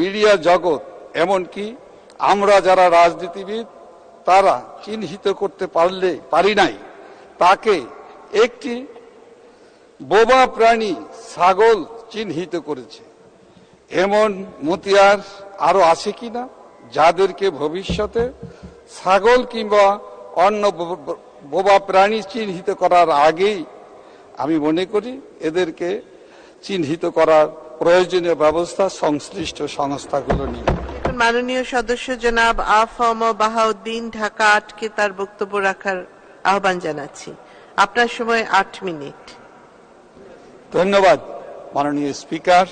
Media জগৎ এমনকি আমরা যারা রাজনীতিবিদ তারা চিহ্নিত করতে পারি নাই তাকে একটি বোবা প্রাণী ছাগল চিহ্নিত করেছে। এমন মতিয়ার আরো আছে কিনা যাদেরকে ভবিষ্যতে ছাগল কিংবা অন্য বোবা প্রাণী চিহ্নিত করার আগেই আমি মনে করি এদেরকে চিহ্নিত করার প্রয়োজনীয় ব্যবস্থা সংশ্লিষ্ট সংস্থাগুলো নিয়ে। মাননীয় সদস্য জনাব আফম বাহাউদ্দিন ঢাকা 8 তার বক্তব্য রাখার আহ্বান জানাচ্ছি। আপনার সময় 8 মিনিট। ধন্যবাদ মাননীয় স্পিকার।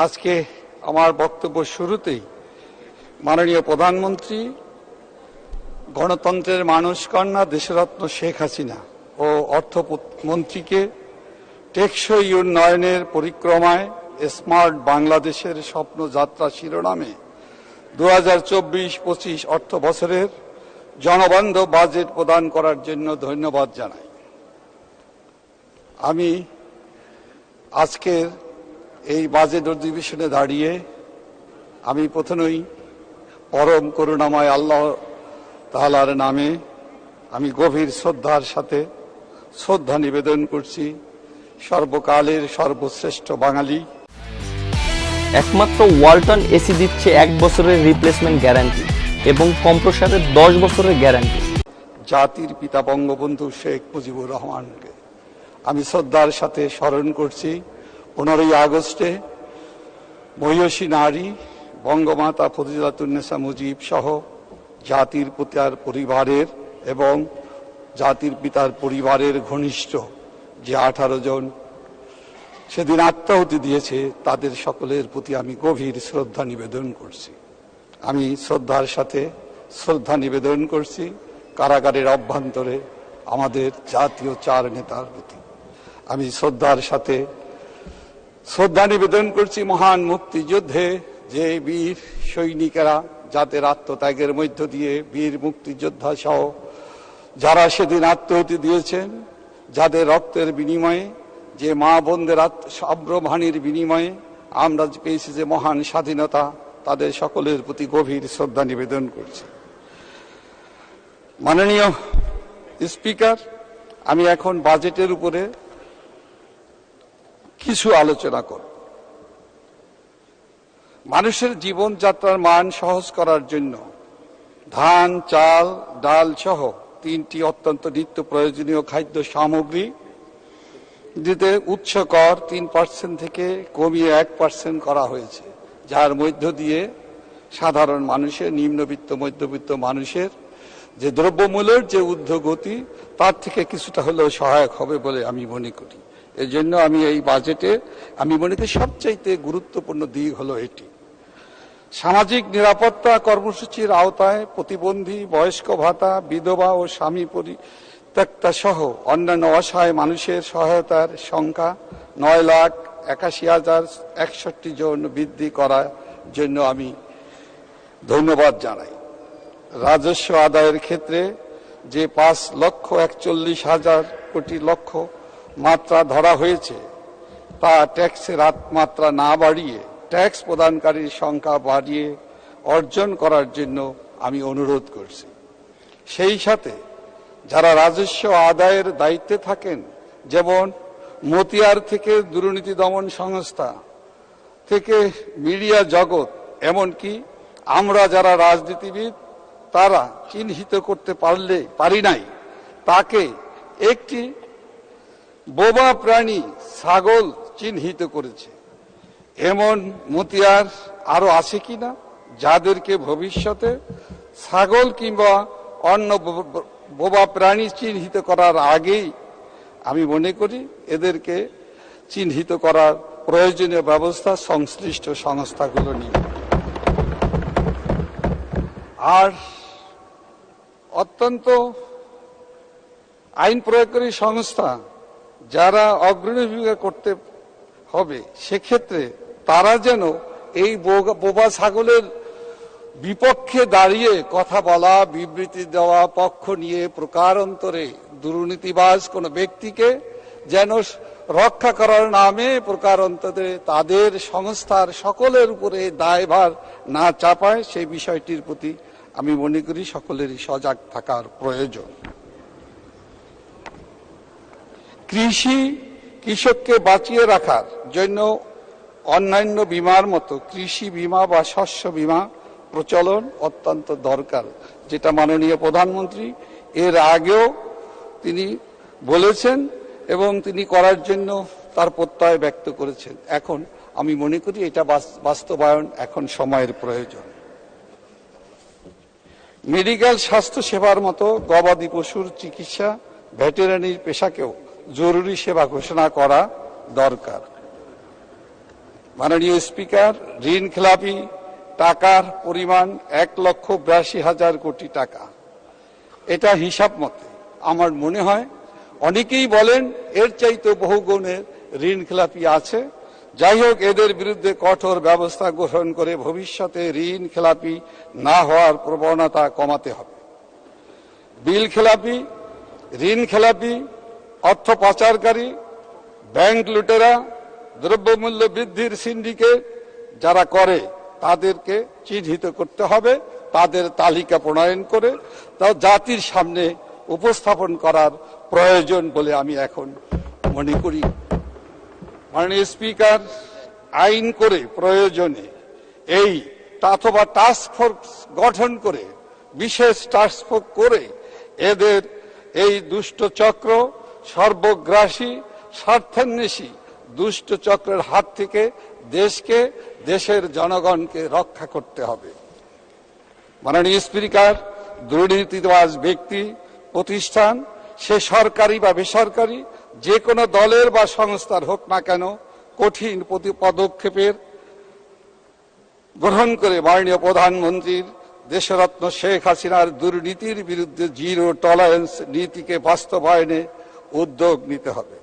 আজকে আমার বক্তব্য শুরুতেই মাননীয় প্রধানমন্ত্রী, গণতন্ত্রের মানসকন্যা দেশরত্ন শেখ হাসিনা ও অর্থমন্ত্রীকে টেকসই উন্নয়নের পরিক্রমায় স্মার্ট বাংলাদেশের স্বপ্নযাত্রা শিরোনামে 2024-25 অর্থ বছরের জনবান্ধব বাজেট প্রদান করার জন্য ধন্যবাদ জানাই। আমি আজকের এই বাজেট অধিবেশনে দাঁড়িয়ে আমি প্রথমেই পরম করুণাময় আল্লাহ তাআলার নামে আমি গভীর শ্রদ্ধার সাথে শ্রদ্ধা নিবেদন করছি সর্বকালের সর্বশ্রেষ্ঠ বাঙালি। একমাত্র ওয়ালটন এসি দিচ্ছে 1 বছরের রিপ্লেসমেন্ট গ্যারান্টি এবং কম্প্রেসরের 10 বছরের গ্যারান্টি। জাতির পিতা বঙ্গবন্ধু শেখ মুজিবুর রহমানকে আমি শ্রদ্ধার সাথে স্মরণ করছি। 15ই আগস্টে মহিয়সী নারী বঙ্গমাতা ফজিলাতুন্নেসা মুজিব সহ জাতির পিতার পরিবারের এবং জাতির পিতার পরিবারের ঘনিষ্ঠ যে 18 জন সেদিন আত্মাহুতি দিয়েছে তাদের সকলের প্রতি আমি গভীর শ্রদ্ধা নিবেদন করছি। আমি শ্রদ্ধার সাথে শ্রদ্ধা নিবেদন করছি কারাগারের অভ্যন্তরে আমাদের জাতীয় 4 নেতার প্রতি। আমি শ্রদ্ধার সাথে শ্রদ্ধা নিবেদন করছি মহান মুক্তিযুদ্ধে যে বীর সৈনিকেরা যাদের আত্মত্যাগের মধ্য দিয়ে বীর মুক্তিযোদ্ধা সহ যারা সেদিন আত্মাহুতি দিয়েছেন, যাদের রক্তের বিনিময়ে যে মা বোনদের আব্রভানির বিনিময়ে আমরা পেয়েছি যে মহান স্বাধীনতা, তাদের সকলের প্রতি গভীর শ্রদ্ধা নিবেদন করছি। মাননীয় স্পিকার, আমি এখন বাজেটের উপরে কিছু আলোচনা করব। মানুষের জীবনযাত্রার মান সহজ করার জন্য ধান, চাল, ডাল সহ 3টি অত্যন্ত নিত্য প্রয়োজনীয় খাদ্য সামগ্রী দিতে উচ্চ কর 3% থেকে কমিয়ে 1% করা হয়েছে, যার মধ্য দিয়ে সাধারণ মানুষের, নিম্নবিত্ত মধ্যবিত্ত মানুষের যে দ্রব্যমূল্যের যে ঊর্ধ্বগতি তার থেকে কিছুটা হলেও সহায়ক হবে বলে আমি মনে করি। এই জন্য আমি এই বাজেটে আমি মনে করি সবচাইতে গুরুত্বপূর্ণ দিক হলো এটি। সামাজিক নিরাপত্তা কর্মসূচির আওতায় প্রতিবন্ধী, বয়স্ক ভাতা, বিধবা ও স্বামী পরিত্যক্তা সহ অন্যান্য অসহায় মানুষের সহায়তার সংখ্যা 9,81,061 জন বৃদ্ধি করার জন্য আমি ধন্যবাদ জানাই। রাজস্ব আদায়ের ক্ষেত্রে যে 5,41,000 কোটি লক্ষ মাত্রা ধরা হয়েছে তা ট্যাক্সের মাত্রা না বাড়িয়ে ট্যাক্স প্রদানকারীর সংখ্যা বাড়িয়ে অর্জন করার জন্য আমি অনুরোধ করছি। সেই সাথে যারা রাজস্ব আদায়ের দায়িত্বে থাকেন, যেমন মতিয়ার থেকে দুর্নীতি দমন সংস্থা থেকে মিডিয়া জগৎ এমনকি আমরা যারা রাজনীতিবিদ তারা চিহ্নিত করতে পারি নাই তাকে একটি বোবা প্রাণী ছাগল চিহ্নিত করেছে। এমন মতিয়ার আরো আছে কিনা যাদেরকে ভবিষ্যতে ছাগল কিংবা অন্য বোবা প্রাণী চিহ্নিত করার আগেই আমি মনে করি এদেরকে চিহ্নিত করার প্রয়োজনীয় ব্যবস্থা সংশ্লিষ্ট সংস্থাগুলো নিয়ে। আর অত্যন্ত আইন প্রয়োগকারী সংস্থা যারা অগ্রণী ভূমিকা করতে হবে, সেক্ষেত্রে তারা যেন এই বোবা ছাগলের বিপক্ষে দাঁড়িয়ে কথা বলা, বিবৃতি দেওয়া, পক্ষ নিয়ে প্রকারান্তরে দুর্নীতিবাজ কোন ব্যক্তিকে যেন রক্ষা করার নামে প্রকারান্তরে তাদের সংস্থার সকলের উপরে দায়ভার না চাপায় সেই বিষয়টির প্রতি আমি মনে করি সকলেরই সজাগ থাকার প্রয়োজন। কৃষককে বাঁচিয়ে রাখার জন্য অন্যান্য বীমার মতো কৃষি বীমা বা শস্য বীমা প্রচলন অত্যন্ত দরকার, যেটা মাননীয় প্রধানমন্ত্রী এর আগেও তিনি বলেছেন এবং তিনি করার জন্য তার প্রত্যয় ব্যক্ত করেছেন। এখন আমি মনে করি এটা বাস্তবায়ন এখন সময়ের প্রয়োজন। মেডিকেল স্বাস্থ্য সেবার মতো গবাদি পশুর চিকিৎসা ভেটেরিনারি পেশাকেও জরুরি সেবা ঘোষণা করা দরকার। মাননীয় স্পিকার, ঋণ খেলাপি টাকার পরিমাণ 1,82,000 কোটি টাকা। এটা হিসাব মতে আমার মনে হয়, অনেকেই বলেন এর চাইতে বহুগুণের ঋণ খেলাপি আছে। যাই হোক, এদের বিরুদ্ধে কঠোর ব্যবস্থা গ্রহণ করে ভবিষ্যতে ঋণ খেলাপি না হওয়ার প্রবণতা কমাতে হবে। বিল খেলাপি, ঋণ খেলাপি, অর্থ পাচারকারী, ব্যাংক লুটেরা, দ্রব্যমূল্য বৃদ্ধির সিন্ডিকেট যারা করে তাদেরকে চিহ্নিত করতে হবে, তাদের তালিকা প্রণয়ন করে তা জাতির সামনে উপস্থাপন করার প্রয়োজন বলে আমি এখন মনে করি। মাননীয় স্পিকার, আইন করে প্রয়োজনে এই অথবা টাস্ক ফোর্স গঠন করে, বিশেষ টাস্ক ফোর্স করে এদের এই দুষ্ট চক্র, সর্বগ্রাসী স্বার্থান্বেষী দুষ্ট চক্রের হাত থেকে দেশকে, দেশের জনগণকে রক্ষা করতে হবে। মাননীয় স্পিকার, দুর্নীতিবাজ ব্যক্তি, প্রতিষ্ঠান, সে সরকারি বা বেসরকারি যে কোনো দলের বা সংস্থার হোক না কেন, কঠিন পদক্ষেপের গ্রহণ করে মাননীয় প্রধানমন্ত্রীর দেশরত্ন শেখ হাসিনার দুর্নীতির বিরুদ্ধে জিরো টলারেন্স নীতিকে বাস্তবায়নে উদ্যোগ নিতে হবে।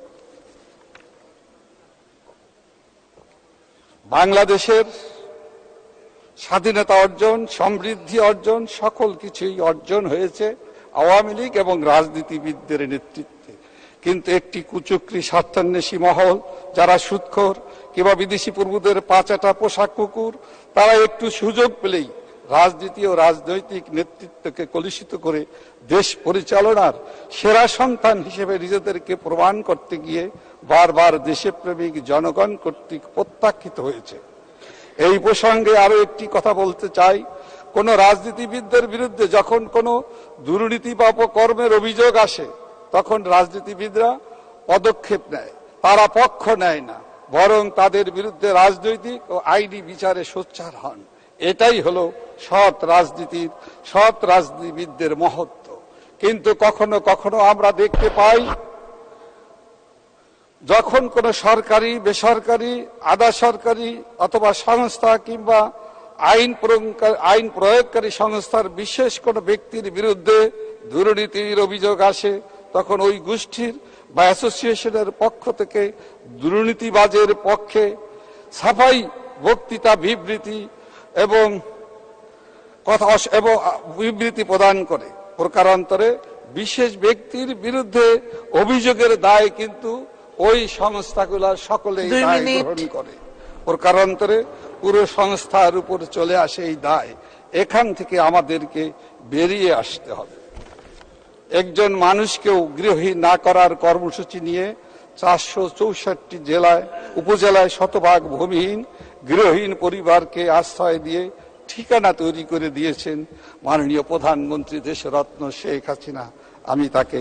বাংলাদেশের স্বাধীনতা অর্জন, সমৃদ্ধি অর্জন, সকল কিছুই অর্জন হয়েছে আওয়ামী লীগ এবং রাজনীতিবিদদের নেতৃত্বে। কিন্তু একটি কুচক্রী স্বার্থান্বেষী মহল, যারা সুদখোর কিংবা বিদেশি প্রভুদের পাচাটা পোশাক কুকুর, তারা একটু সুযোগ পেলেই রাজনীতি ও রাজনৈতিক নেতৃত্বকে কলুষিত করে দেশ পরিচালনার সেরা সন্তান হিসেবে নিজেদেরকে প্রমাণ করতে গিয়ে বারবার দেশপ্রেমিক জনগণ কর্তৃক প্রত্যাখ্যিত হয়েছে। এই প্রসঙ্গে আরো একটি কথা বলতে চাই, কোন রাজনীতিবিদদের বিরুদ্ধে যখন কোনো দুর্নীতি বা অপকর্মের অভিযোগ আসে, তখন রাজনীতিবিদরা পদক্ষেপ নেয়, তারা পক্ষ নেয় না, বরং তাদের বিরুদ্ধে রাজনৈতিক ও আইনি বিচারে সোচ্চার হন। এটাই হলো সৎ রাজনীতির, সৎ রাজনীতিবিদদের মহত্ব। কিন্তু কখনো কখনো আমরা দেখতে পাই, যখন কোন সরকারি, বেসরকারি, আধা সরকারি অথবা সংস্থা কিংবা আইন প্রয়োগকারী সংস্থার বিশেষ কোন ব্যক্তির বিরুদ্ধে দুর্নীতির অভিযোগ আসে, তখন ওই গোষ্ঠীর বা অ্যাসোসিয়েশনের পক্ষ থেকে দুর্নীতিবাজের পক্ষে সাফাই বক্তৃতা, বিবৃতি এবং বিবৃতি প্রদান করে। প্রকারান্তরে বিশেষ ব্যক্তির বিরুদ্ধে অভিযোগের দায় কিন্তু ওই সংস্থাগুলোর সকলেই দায় গ্রহণ করে। প্রকারান্তরে পুরো সংস্থার উপর চলে আসে এই দায়। এখান থেকে আমাদেরকে বেরিয়ে আসতে হবে। একজন মানুষকেও গৃহহীন না করার কর্মসূচি নিয়ে 464 উপজেলায় শতভাগ ভূমিহীন গৃহহীন পরিবারকে আশ্রয় দিয়ে ঠিকানা তৈরি করে দিয়েছেন মাননীয় প্রধানমন্ত্রী দেশরত্ন শেখ হাসিনা। আমি তাকে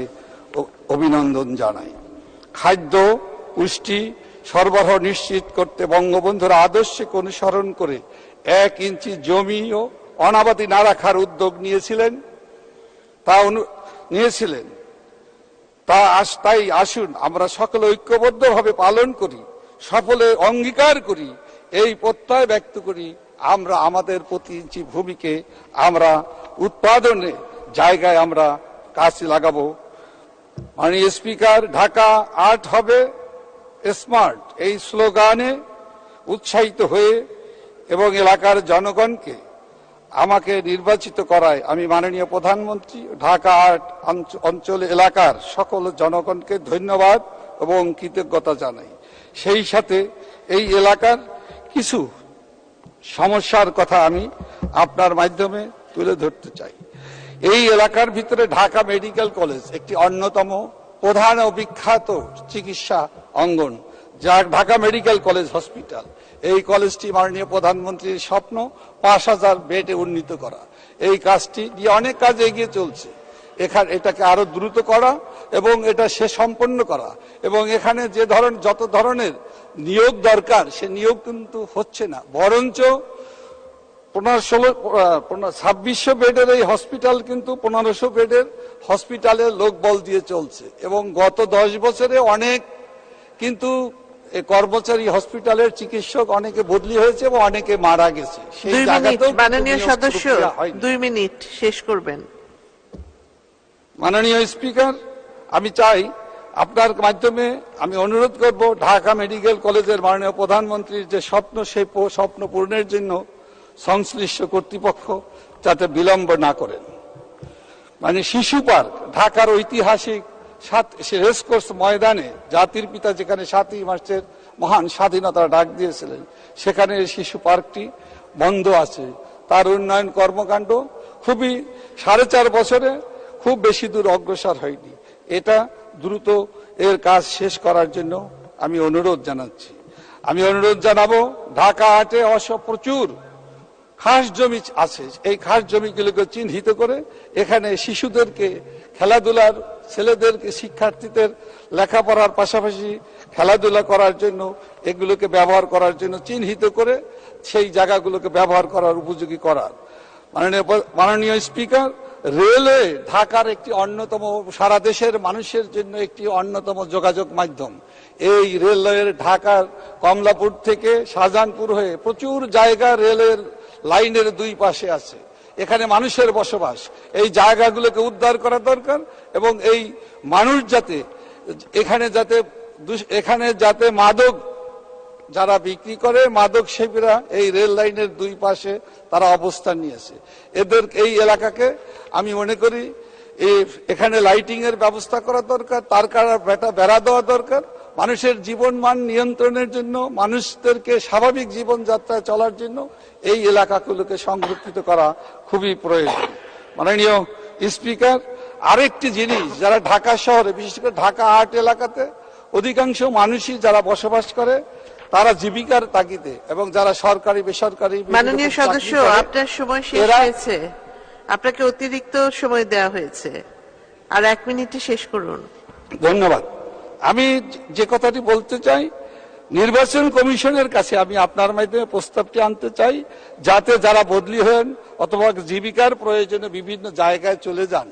অভিনন্দন জানাই। খাদ্য, পুষ্টি সরবরাহ নিশ্চিত করতে বঙ্গবন্ধুর আদর্শকে অনুসরণ করে 1 ইঞ্চি জমিও অনাবাদি না রাখার উদ্যোগ নিয়েছিলেন। তাই আসুন আমরা সকলে ঐক্যবদ্ধভাবে পালন করি, সকলে অঙ্গীকার করি, এই প্রত্যয় ব্যক্ত করি, আমরা আমাদের প্রতি ইঞ্চি ভূমিকে আমরা উৎপাদনে জায়গায় আমরা কাজে লাগাবো। মাননীয় স্পিকার, ঢাকা আর্ট হবে স্মার্ট, এই স্লোগানে উৎসাহিত হয়ে এবং এলাকার জনগণকে আমাকে নির্বাচিত করায় আমি মাননীয় প্রধানমন্ত্রী, ঢাকা আর্ট অঞ্চল এলাকার সকল জনগণকে ধন্যবাদ এবং কৃতজ্ঞতা জানাই। সেই সাথে এই এলাকার কিছু সমস্যার কথা আমি আপনার মাধ্যমে তুলে ধরতে চাই। এই এলাকার ভিতরে ঢাকা মেডিকেল কলেজ একটি অন্যতম প্রধান ও বিখ্যাত চিকিৎসা অঙ্গন, যা ঢাকা মেডিকেল কলেজ হসপিটাল। এই কলেজটি মাননীয় প্রধানমন্ত্রীর স্বপ্ন ৫,০০০ বেডে উন্নীত করা। এই কাজটি দিয়ে অনেক কাজ এগিয়ে চলছে। এটাকে আরো দ্রুত করা এবং এটা সে সম্পন্ন করা, এবং এখানে যত ধরনের নিয়োগ দরকার সে নিয়োগ কিন্তু হচ্ছে না, বরঞ্চ ২৬০০ বেডের এই হসপিটাল কিন্তু ১৫০০ বেডের হসপিটালে লোকবল দিয়ে চলছে, এবং গত ১০ বছরে অনেক কিন্তু কর্মচারী হসপিটালের চিকিৎসক অনেকে বদলি হয়েছে এবং অনেকে মারা গেছে। সেই ২ মিনিট জায়গাতেও মাননীয় নিয়োগ সদস্য, প্রক্রিয়া হয়নি। ২ মিনিট শেষ করবেন। মাননীয় স্পিকার, আমি চাই আপনার মাধ্যমে আমি অনুরোধ করব ঢাকা মেডিকেল কলেজের মাননীয় প্রধানমন্ত্রীর যে স্বপ্ন, সেই স্বপ্ন পূরণের জন্য সংশ্লিষ্ট কর্তৃপক্ষ যাতে বিলম্ব না করেন। মানে শিশু পার্ক, ঢাকার ঐতিহাসিক রেসকোর্স ময়দানে জাতির পিতা যেখানে ৭ই মার্চের মহান স্বাধীনতা ডাক দিয়েছিলেন, সেখানে শিশু পার্কটি বন্ধ আছে। তার উন্নয়ন কর্মকাণ্ড খুবই ৪.৫ বছরে খুব বেশি দূর অগ্রসর হয়নি। এটা দ্রুত এর কাজ শেষ করার জন্য আমি অনুরোধ জানাচ্ছি। আমি অনুরোধ জানাবো, ঢাকা হাটে প্রচুর খাস জমি আছে, এই খাস জমিগুলোকে চিহ্নিত করে এখানে শিশুদেরকে খেলাধুলার, ছেলেদেরকে, শিক্ষার্থীদের লেখাপড়ার পাশাপাশি খেলাধুলা করার জন্য এগুলোকে ব্যবহার করার জন্য চিহ্নিত করে সেই জায়গাগুলোকে ব্যবহার করার উপযোগী করার। মাননীয় স্পিকার, রেলওয়ে ঢাকার একটি অন্যতম, সারা দেশের মানুষের জন্য একটি অন্যতম যোগাযোগ মাধ্যম। এই রেলওয়ের ঢাকার কমলাপুর থেকে শাহজাহানপুর হয়ে প্রচুর জায়গা রেলের লাইনের ২ পাশে আছে, এখানে মানুষের বসবাস। এই জায়গাগুলোকে উদ্ধার করা দরকার, এবং এই মানুষ যাতে এখানে যাতে মাদক যারা বিক্রি করে, মাদক সেবীরা এই রেল লাইনের ২ পাশে তারা অবস্থান নিয়েছে, এই এলাকাকে আমি মনে করি এখানে লাইটিং এর ব্যবস্থা করা দরকার, তার বেড়া দেওয়া দরকার। মানুষের জীবন মান নিয়ন্ত্রণের জন্য, মানুষদেরকে স্বাভাবিক জীবনযাত্রায় চলার জন্য এই এলাকাগুলোকে সংরক্ষিত করা খুবই প্রয়োজন। মাননীয় স্পিকার, আরেকটি জিনিস, যারা ঢাকা শহরে, বিশেষ করে ঢাকা ৮ এলাকাতে অধিকাংশ মানুষই যারা বসবাস করে তারা জীবিকার তাগিদে, এবং যারা সরকারি বেসরকারি। মাননীয় সদস্য, আপনার সময় শেষ হয়েছে, আপনাকে অতিরিক্ত সময় দেওয়া হয়েছে, আর ১ মিনিটে শেষ করুন। ধন্যবাদ। আমি যে কথাটি বলতে চাই, নির্বাচন কমিশনের কাছে আমি আপনার মাধ্যমে প্রস্তাবটি আনতে চাই, যাতে যারা বদলি হন অথবা জীবিকার প্রয়োজনে বিভিন্ন জায়গায় চলে যান,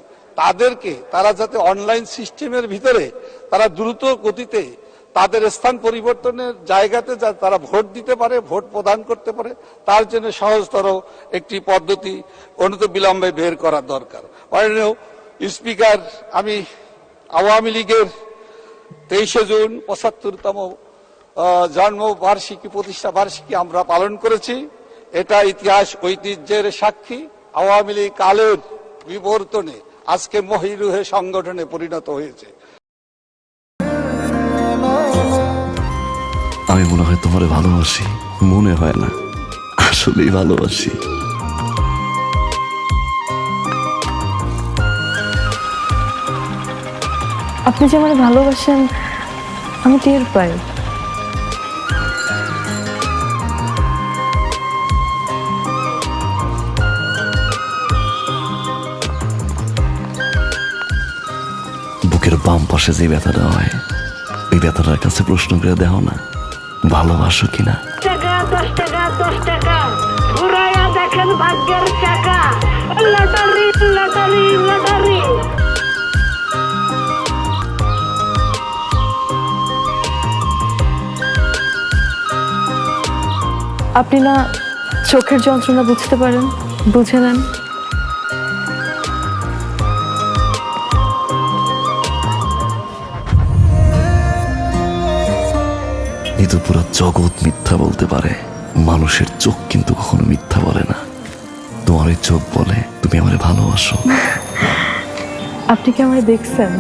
তারা যাতে অনলাইন সিস্টেমের ভিতরে তারা দ্রুত গতিতে তাদের স্থান পরিবর্তনের জায়গাতে তারা ভোট দিতে পারে, ভোট প্রদান করতে পারে, তার জন্য সহজতর একটি পদ্ধতি অনতিবিলম্বে বের করা দরকার। মাননীয় স্পিকার, আমি আওয়ামী লীগের ২৩শে জুন ৭৫তম জন্মবার্ষিকী, প্রতিষ্ঠা বার্ষিকী আমরা পালন করেছি। এটা ইতিহাস ঐতিহ্যের সাক্ষী। আওয়ামী লীগ কালের বিবর্তনে আজকে মহিরুহে সংগঠনে পরিণত হয়েছে। আমি মনে হয় তোমারে ভালোবাসি, মনে হয় না, আসলেই ভালোবাসি। আপনি যে আমাকে ভালোবাসেন আমি টের পাই। বুকের বাম পাশে যে ব্যথাটা হয়, ওই ব্যথাটার কাছে প্রশ্ন করে দেখো না, ভালোবাসো কিনা। 10 টাকা 10 টাকা ঘুরাইয়া দেখেন ভাগ্যের চাকা, লটারি লটারি লটারি। আপনি না চোখের যন্ত্রণা বুঝতে পারেন, বুঝে নেন। কিন্তু পুরো জগৎ মিথ্যা বলতে পারে, মানুষের চোখ কিন্তু কখনো মিথ্যা বলে না। তোমার ওই চোখ বলে তুমি আমারে ভালোবাসো। আপনি কি আমায় দেখছেন?